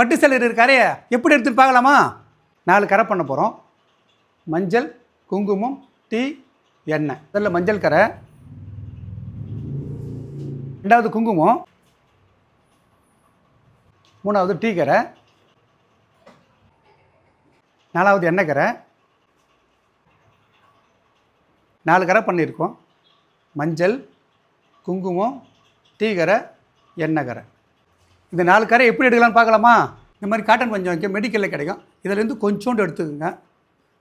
பட்டு சேலை இருக்கிற கரையை எப்படி எடுத்துன்னு பார்க்கலாமா? 4 கரை பண்ண போகிறோம். மஞ்சள், குங்குமம், டீ, எண்ணெய். இதில் மஞ்சள் கரை, 2வது குங்குமம், 3வது டீ கரை, 4வது எண்ணெய் கரை. 4 கரை பண்ணியிருக்கோம். மஞ்சள், குங்குமம், டீ கரை, எண்ணெய் கரை. இந்த 4 கரை எப்படி எடுக்கலாம்னு பார்க்கலாமா? இந்த மாதிரி காட்டன் பஞ்சம் வைக்க மெடிக்கலில் கிடைக்கும். இதிலேருந்து கொஞ்சோண்டு எடுத்துக்கோங்க.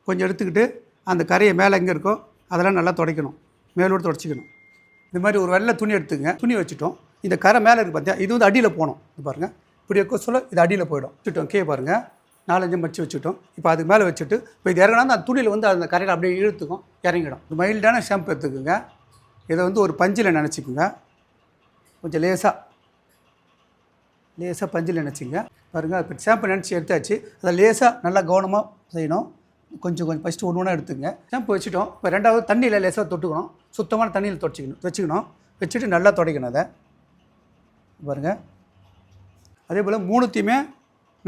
கொஞ்சம் எடுத்துக்கிட்டு அந்த கரையை மேலே எங்கே இருக்கோ அதெல்லாம் நல்லா துடைக்கணும். மேலோடு துடைச்சிக்கணும். இந்த மாதிரி ஒரு வெள்ளை துணி எடுத்துங்க. துணி வச்சுட்டோம். இந்த கரை மேலே இருக்குது பார்த்தியா, இது வந்து அடியில் போகணும். இது பாருங்கள், இப்படி வைக்க சொல்ல இது அடியில் போயிடும். வச்சுட்டோம். கீழே பாருங்கள், 4-5 மடிச்சு வச்சுட்டோம். இப்போ அதுக்கு மேலே வச்சுட்டு இப்போ இது இறங்கினா அந்த துணியில் வந்து அந்த கரையில் அப்படியே இழுத்துக்கும், இறங்கிடும். ஒரு மைல்டான ஷாம்பு எடுத்துக்குங்க. இதை வந்து ஒரு பஞ்சில் நினச்சிக்குங்க. கொஞ்சம் லேசாக பஞ்சில் நினச்சிங்க. பாருங்கள், இப்போ ஷாம்பு நினச்சி எடுத்தாச்சு. அதை லேசாக நல்லா கவனமாக செய்யணும். கொஞ்சம் ஃபஸ்ட்டு ஒன்று எடுத்துங்க. ஷாம்பு வச்சுட்டோம். இப்போ 2வது தண்ணியில் லேசாக தொட்டுக்கணும். சுத்தமான தண்ணியில் வச்சுக்கணும். வச்சுட்டு நல்லா துடைக்கணும். அதை பாருங்கள், அதே போல் 3த்தையுமே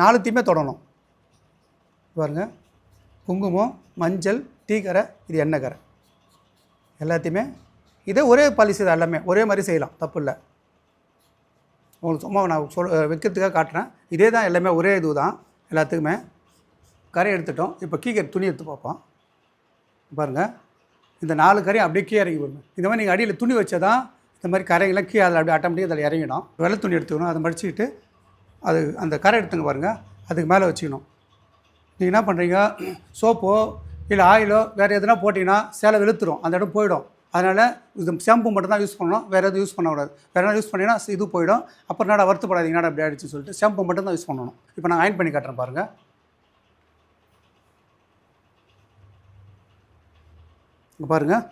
4த்தையுமே தொடணும். பாருங்கள், குங்குமம், மஞ்சள், டீ கரை, இது எண்ணெய் கரை, எல்லாத்தையுமே இதே ஒரே பாலிசி தான். எல்லாமே ஒரே மாதிரி செய்யலாம், தப்பு இல்லை. உங்களுக்கு சும்மா நான் வைக்கிறதுக்காக காட்டுறேன். இதே தான், எல்லாமே ஒரே இது தான் எல்லாத்துக்குமே. கரை எடுத்துட்டோம். இப்போ கீழே துணி எடுத்து பார்ப்போம். பாருங்கள், இந்த 4 கரையும் அப்படியே கீழே இறங்கி போடணும். இந்த மாதிரி நீங்கள் அடியில் துணி வச்சா தான் இந்த மாதிரி கரைகள்லாம் கீழே அதில் அப்படியே ஆட்டோமேட்டிக்காக அதில் இறங்கிடும். வெள்ளை துணி எடுத்துக்கணும். அதை மடிச்சுக்கிட்டு அது அந்த கரை எடுத்துங்க. பாருங்கள், அதுக்கு மேலே வச்சுக்கணும். நீங்கள் என்ன பண்ணுறீங்க, சோப்போ இல்லை ஆயிலோ வேறு எதுனா போட்டிங்கன்னா சேலை வெளுத்துரும், அந்த இடம் போயிடும். அதனால் இது ஷாம்பு மட்டும் தான் யூஸ் பண்ணணும். வேறு எதுவும் யூஸ் பண்ணக்கூடாது. வேறு எதாவது யூஸ் பண்ணிங்கன்னா இது போயிடும். அப்புறம் என்னடா வருத்தப்படாதீங்க, என்னடா அப்படி ஆகிடுச்சுன்னு சொல்லிட்டு ஷாம்பு மட்டும் தான் யூஸ் பண்ணணும். இப்போ நான் அயன் பண்ணி காட்டுறேன். பாருங்கள், இங்கே பாருங்கள்,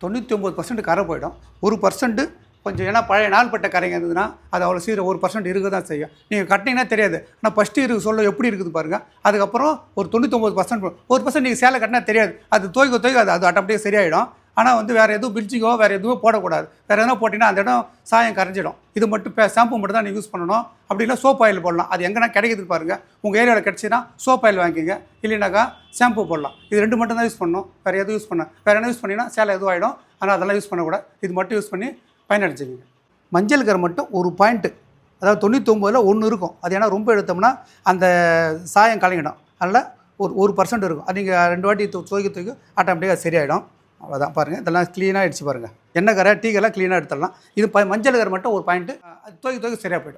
99% கரை போயிடும். 1% கொஞ்சம், ஏன்னா பழைய நாள்பட்ட கரைங்க இருந்ததுன்னா அது அவ்வளோ சீக்கிரம் 1% இருக்க தான் செய்யும். நீங்கள் கட்டிங்கன்னா தெரியாது. ஆனால் ஃபஸ்ட்டு இருக்குது சொல்ல எப்படி இருக்குது பாருங்கள். அதுக்கப்புறம் ஒரு 99%, 1% நீங்கள் சேலை கட்டினா தெரியாது. அது துவைக்க அது ஆட்டோமேட்டிக்காக சரியாயிடும். ஆனால் வந்து வேறு எதுவும் பில்ச்சிங்கோ வேறு எதுவும் போடக்கூடாது. வேறு எதனா போட்டிங்கன்னா அந்த இடம் சாயம் கரைஞ்சிடும். இது மட்டும் ஷாம்பு மட்டும் தான் நீங்கள் யூஸ் பண்ணணும். அப்படின்னா சோப் ஆயில் போடலாம். அது எங்கன்னா கிடைக்குது பாருங்கள். உங்கள் ஏரியாவில் கிடச்சின்னா சோப் ஆயில் வாங்கிக்கோங்க. இல்லைனாக்கா ஷாம்பு போடலாம். இது 2 மட்டும் தான் யூஸ் பண்ணணும். வேறு எதுவும் யூஸ் வேறு என்ன யூஸ் பண்ணிங்கன்னா சேலை எதுவும் ஆகிடும். ஆனால் அதெல்லாம் யூஸ் பண்ணக்கூடாது. இது மட்டும் யூஸ் பண்ணி பயனடைச்சிங்க. மஞ்சள் கரை மட்டும் ஒரு பாயிண்ட்டு, அதாவது 99ல் 1 இருக்கும். அது ஏன்னா ரொம்ப எடுத்தோம்னா அந்த சாயம் கலங்கிடும். அதனால் ஒரு 1% இருக்கும். அது நீங்கள் 2 வாட்டி துவைக்க ஆட்டோமேட்டிக்காக சரியாயிடும். அவ்வளோதான். பாருங்கள், இதெல்லாம் க்ளீனாக ஆகிடுச்சு பாருங்கள். எண்ணெய் கரை, டீ கரை க்ளீனாக எடுத்துடலாம். இது மஞ்சள் கரை மட்டும் ஒரு பாயிண்ட்டு, அது துவைக்க சரியாக போய்டும்.